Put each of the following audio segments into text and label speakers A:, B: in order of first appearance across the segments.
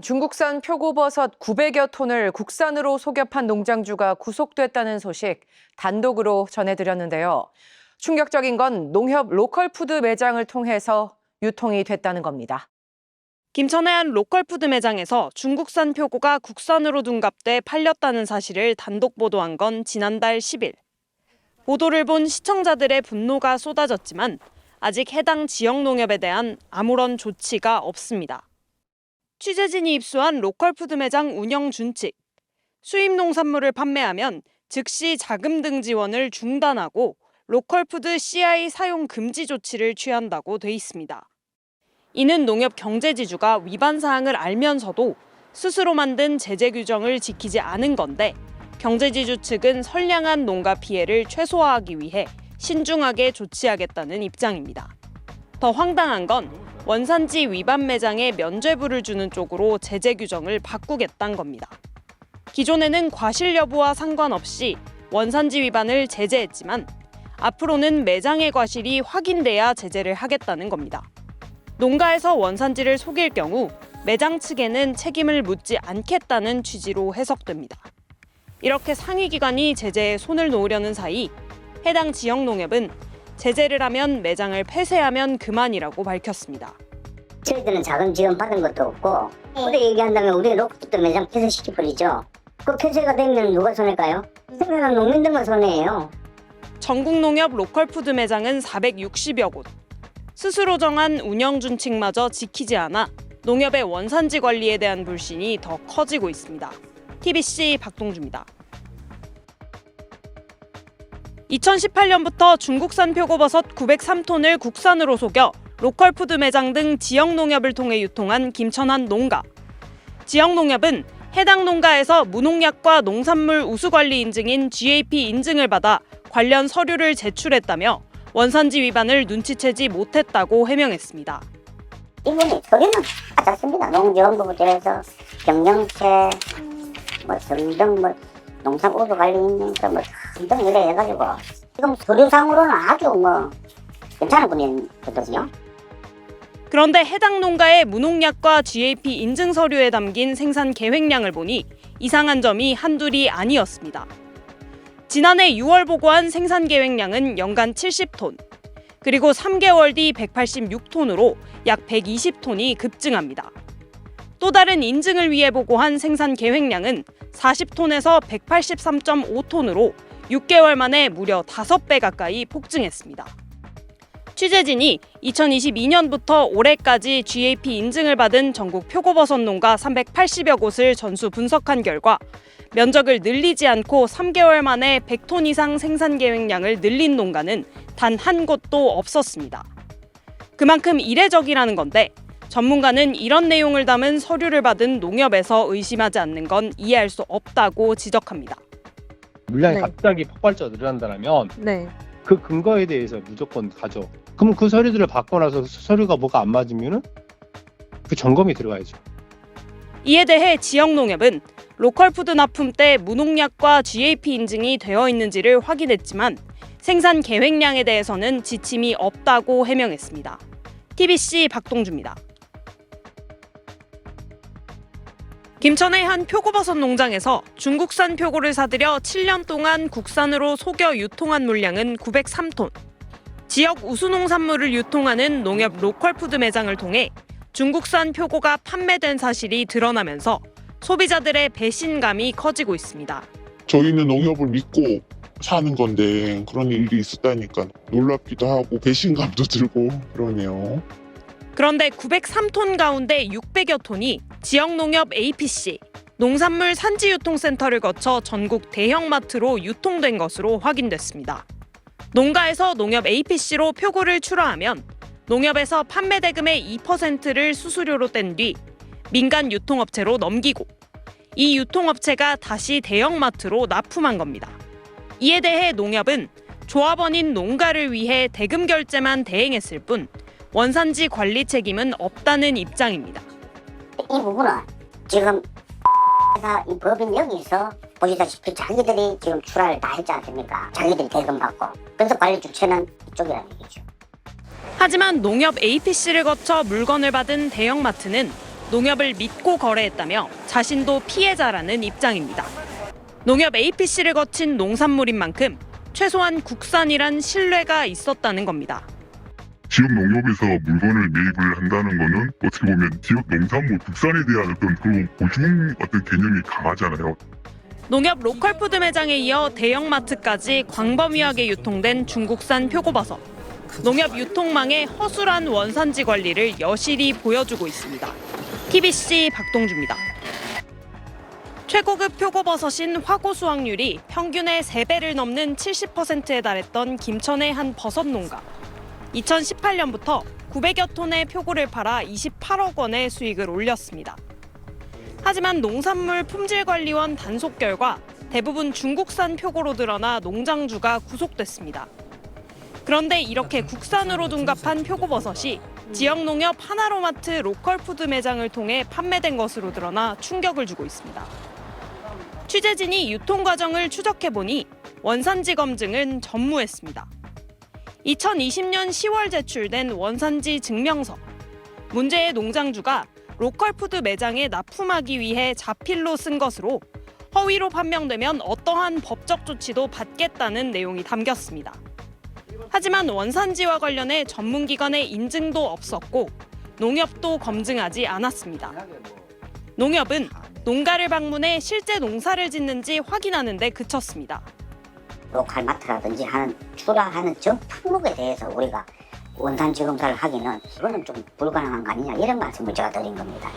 A: 중국산 표고버섯 900여 톤을 국산으로 속여 판 농장주가 구속됐다는 소식 단독으로 전해드렸는데요. 충격적인 건 농협 로컬푸드 매장을 통해서 유통이 됐다는 겁니다.
B: 김천의 한 로컬푸드 매장에서 중국산 표고가 국산으로 둔갑돼 팔렸다는 사실을 단독 보도한 건 지난달 10일. 보도를 본 시청자들의 분노가 쏟아졌지만 아직 해당 지역 농협에 대한 아무런 조치가 없습니다. 취재진이 입수한 로컬푸드 매장 운영 준칙. 수입 농산물을 판매하면 즉시 자금 등 지원을 중단하고 로컬푸드 CI 사용 금지 조치를 취한다고 돼 있습니다. 이는 농협 경제지주가 위반 사항을 알면서도 스스로 만든 제재 규정을 지키지 않은 건데 경제지주 측은 선량한 농가 피해를 최소화하기 위해 신중하게 조치하겠다는 입장입니다. 더 황당한 건 원산지 위반 매장에 면죄부를 주는 쪽으로 제재 규정을 바꾸겠다는 겁니다. 기존에는 과실 여부와 상관없이 원산지 위반을 제재했지만 앞으로는 매장의 과실이 확인돼야 제재를 하겠다는 겁니다. 농가에서 원산지를 속일 경우 매장 측에는 책임을 묻지 않겠다는 취지로 해석됩니다. 이렇게 상위 기관이 제재에 손을 놓으려는 사이 해당 지역 농협은 제재를 하면 매장을 폐쇄하면 그만이라고 밝혔습니다.
C: 저희들은 자금 지원 받은 것도 없고 그래 얘기한다면 우리 로컬푸드 매장 폐쇄시켜버리죠. 그 폐쇄가 되면 누가 손해가요? 생산하는 농민들만 손해예요.
B: 전국 농협 로컬푸드 매장은 460여 곳. 스스로 정한 운영 준칙마저 지키지 않아 농협의 원산지 관리에 대한 불신이 더 커지고 있습니다. TBC 박동주입니다. 2018년부터 중국산 표고버섯 903톤을 국산으로 속여 로컬푸드 매장 등 지역 농협을 통해 유통한 김천한 농가. 지역 농협은 해당 농가에서 무농약과 농산물 우수관리 인증인 GAP 인증을 받아 관련 서류를 제출했다며 원산지 위반을 눈치채지 못했다고 해명했습니다.
C: 이분이 서류는 받았습니다. 농지원부부터 해서 경영체, 등등 농산 우수관리 인증 등등 이래 해가지고 지금 서류상으로는 아주 괜찮은 분이거든요.
B: 그런데 해당 농가의 무농약과 GAP 인증 서류에 담긴 생산 계획량을 보니 이상한 점이 한둘이 아니었습니다. 지난해 6월 보고한 생산 계획량은 연간 70톤, 그리고 3개월 뒤 186톤으로 약 120톤이 급증합니다. 또 다른 인증을 위해 보고한 생산 계획량은 40톤에서 183.5톤으로 6개월 만에 무려 5배 가까이 폭증했습니다. 취재진이 2022년부터 올해까지 GAP 인증을 받은 전국 표고버섯 농가 380여 곳을 전수 분석한 결과 면적을 늘리지 않고 3개월 만에 100톤 이상 생산 계획량을 늘린 농가는 단 한 곳도 없었습니다. 그만큼 이례적이라는 건데 전문가는 이런 내용을 담은 서류를 받은 농협에서 의심하지 않는 건 이해할 수 없다고 지적합니다.
D: 물량이 갑자기 폭발적으로 늘어난다면 그 근거에 대해서 무조건 가죠. 그럼 그 서류들을 받고 나서 서류가 뭐가 안 맞으면은 그 점검이 들어가야죠.
B: 이에 대해 지역 농협은 로컬푸드 납품 때 무농약과 GAP 인증이 되어 있는지를 확인했지만 생산 계획량에 대해서는 지침이 없다고 해명했습니다. TBC 박동주입니다. 김천의 한 표고버섯 농장에서 중국산 표고를 사들여 7년 동안 국산으로 속여 유통한 물량은 903톤. 지역 우수농산물을 유통하는 농협 로컬푸드 매장을 통해 중국산 표고가 판매된 사실이 드러나면서 소비자들의 배신감이 커지고 있습니다.
E: 저희는 농협을 믿고 사는 건데 그런 일이 있었다니까 놀랍기도 하고 배신감도 들고 그러네요.
B: 그런데 903톤 가운데 600여 톤이 지역 농협 APC, 농산물 산지유통센터를 거쳐 전국 대형마트로 유통된 것으로 확인됐습니다. 농가에서 농협 APC로 표고를 출하하면 농협에서 판매 대금의 2%를 수수료로 뗀 뒤 민간 유통업체로 넘기고 이 유통업체가 다시 대형마트로 납품한 겁니다. 이에 대해 농협은 조합원인 농가를 위해 대금 결제만 대행했을 뿐 원산지 관리 책임은 없다는 입장입니다.
C: 이 부분은 지금 이 법인 여기서 보시다시피 자기들이 지금 출하를 다 했지 않습니까? 자기들이 대금 받고. 그래서 관리 주체는 이쪽이라는 얘기죠.
B: 하지만 농협 APC를 거쳐 물건을 받은 대형마트는 농협을 믿고 거래했다며 자신도 피해자라는 입장입니다. 농협 APC를 거친 농산물인 만큼 최소한 국산이란 신뢰가 있었다는 겁니다.
E: 지역 농협에서 물건을 매입을 한다는 거는 어떻게 보면 지역 농산물 국산에 대한 어떤 그런 보증 어떤 개념이 강하잖아요.
B: 농협 로컬푸드 매장에 이어 대형마트까지 광범위하게 유통된 중국산 표고버섯. 농협 유통망의 허술한 원산지 관리를 여실히 보여주고 있습니다. TBC 박동주입니다. 최고급 표고버섯인 화고 수확률이 평균의 3배를 넘는 70%에 달했던 김천의 한 버섯 농가. 2018년부터 900여 톤의 표고를 팔아 28억 원의 수익을 올렸습니다. 하지만 농산물 품질관리원 단속 결과 대부분 중국산 표고로 드러나 농장주가 구속됐습니다. 그런데 이렇게 국산으로 둔갑한 표고버섯이 지역 농협 하나로마트 로컬푸드 매장을 통해 판매된 것으로 드러나 충격을 주고 있습니다. 취재진이 유통 과정을 추적해보니 원산지 검증은 전무했습니다. 2020년 10월 제출된 원산지 증명서. 문제의 농장주가 로컬푸드 매장에 납품하기 위해 자필로 쓴 것으로 허위로 판명되면 어떠한 법적 조치도 받겠다는 내용이 담겼습니다. 하지만 원산지와 관련해 전문기관의 인증도 없었고 농협도 검증하지 않았습니다. 농협은 농가를 방문해 실제 농사를 짓는지 확인하는 데 그쳤습니다.
C: 로컬 마트라든지 하는 출하하는 전 품목에 대해서 우리가 원산지 검사를 하기는 이거는 좀 불가능한 거 아니냐 이런 말씀을 제가 드린 겁니다.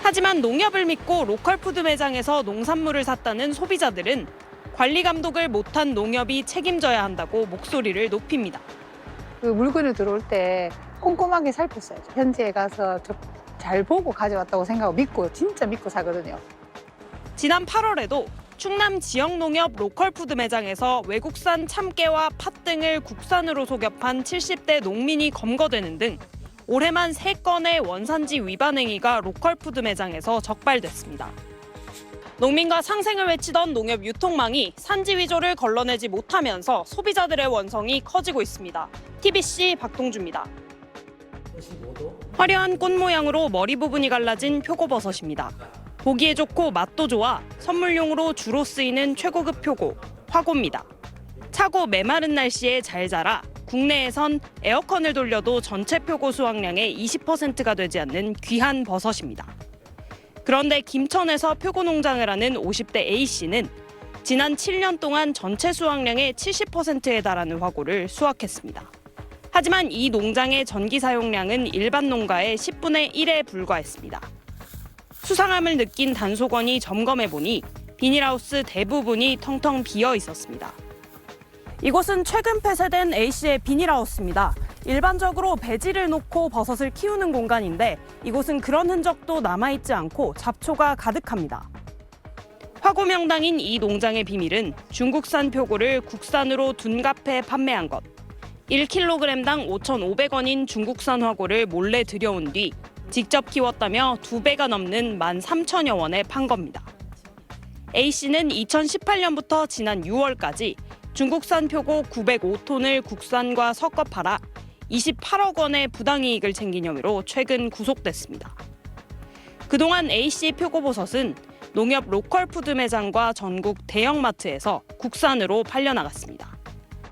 B: 하지만 농협을 믿고 로컬푸드 매장에서 농산물을 샀다는 소비자들은 관리 감독을 못한 농협이 책임져야 한다고 목소리를 높입니다.
F: 그 물건이 들어올 때 꼼꼼하게 살폈어요. 현지에 가서 잘 보고 가져왔다고 생각하고 믿고 진짜 믿고 사거든요.
B: 지난 8월에도 충남 지역농협 로컬푸드 매장에서 외국산 참깨와 팥 등을 국산으로 속여 판 70대 농민이 검거되는 등 올해만 3건의 원산지 위반 행위가 로컬푸드 매장에서 적발됐습니다. 농민과 상생을 외치던 농협 유통망이 산지 위조를 걸러내지 못하면서 소비자들의 원성이 커지고 있습니다. TBC 박동주입니다. 화려한 꽃 모양으로 머리 부분이 갈라진 표고버섯입니다. 보기에 좋고 맛도 좋아 선물용으로 주로 쓰이는 최고급 표고, 화고입니다. 차고 메마른 날씨에 잘 자라 국내에선 에어컨을 돌려도 전체 표고 수확량의 20%가 되지 않는 귀한 버섯입니다. 그런데 김천에서 표고 농장을 하는 50대 A씨는 지난 7년 동안 전체 수확량의 70%에 달하는 화고를 수확했습니다. 하지만 이 농장의 전기 사용량은 일반 농가의 10분의 1에 불과했습니다. 수상함을 느낀 단속원이 점검해보니 비닐하우스 대부분이 텅텅 비어 있었습니다. 이곳은 최근 폐쇄된 A씨의 비닐하우스입니다. 일반적으로 배지를 놓고 버섯을 키우는 공간인데 이곳은 그런 흔적도 남아있지 않고 잡초가 가득합니다. 화고 명당인 이 농장의 비밀은 중국산 표고를 국산으로 둔갑해 판매한 것. 1kg당 5,500원인 중국산 화고를 몰래 들여온 뒤 직접 키웠다며 2배가 넘는 13,000여 원에 판 겁니다. A씨는 2018년부터 지난 6월까지 중국산 표고 905톤을 국산과 섞어 팔아 28억 원의 부당이익을 챙긴 혐의로 최근 구속됐습니다. 그동안 A씨 표고버섯은 농협 로컬푸드 매장과 전국 대형마트에서 국산으로 팔려나갔습니다.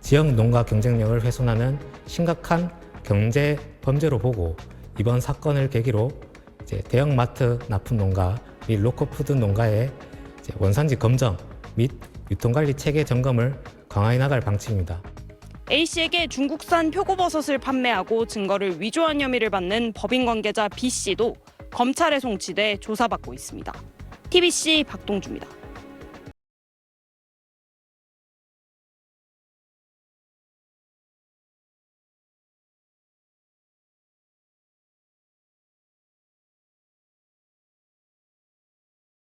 G: 지역 농가 경쟁력을 훼손하는 심각한 경제 범죄로 보고 이번 사건을 계기로 대형마트 납품 농가 및 로컬푸드 농가의 원산지 검정 및 유통관리 체계 점검을 강화해 나갈 방침입니다.
B: A씨에게 중국산 표고버섯을 판매하고 증거를 위조한 혐의를 받는 법인 관계자 B씨도 검찰에 송치돼 조사받고 있습니다. TBC 박동주입니다.